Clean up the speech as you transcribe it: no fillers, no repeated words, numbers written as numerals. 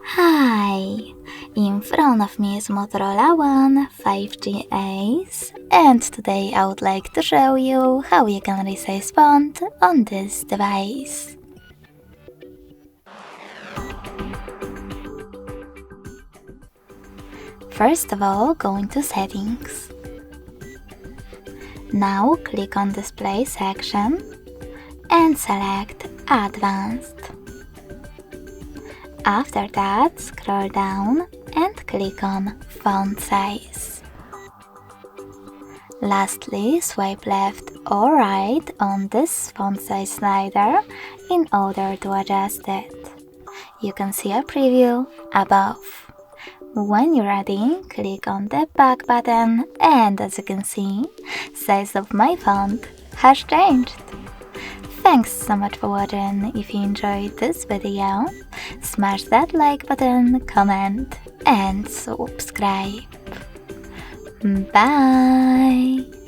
Hi! In front of me is Motorola One 5G Ace, and today I would like to show you how you can resize font on this device. First of all, go into Settings. Now click on Display section and select Advanced. After that, scroll down and click on Font Size. Lastly, swipe left or right on this font size slider in order to adjust it. You can see a preview above. When you're ready, click on the back button, and as you can see, size of my font has changed. Thanks so much for watching. If you enjoyed this video, smash that like button, comment and subscribe. Bye!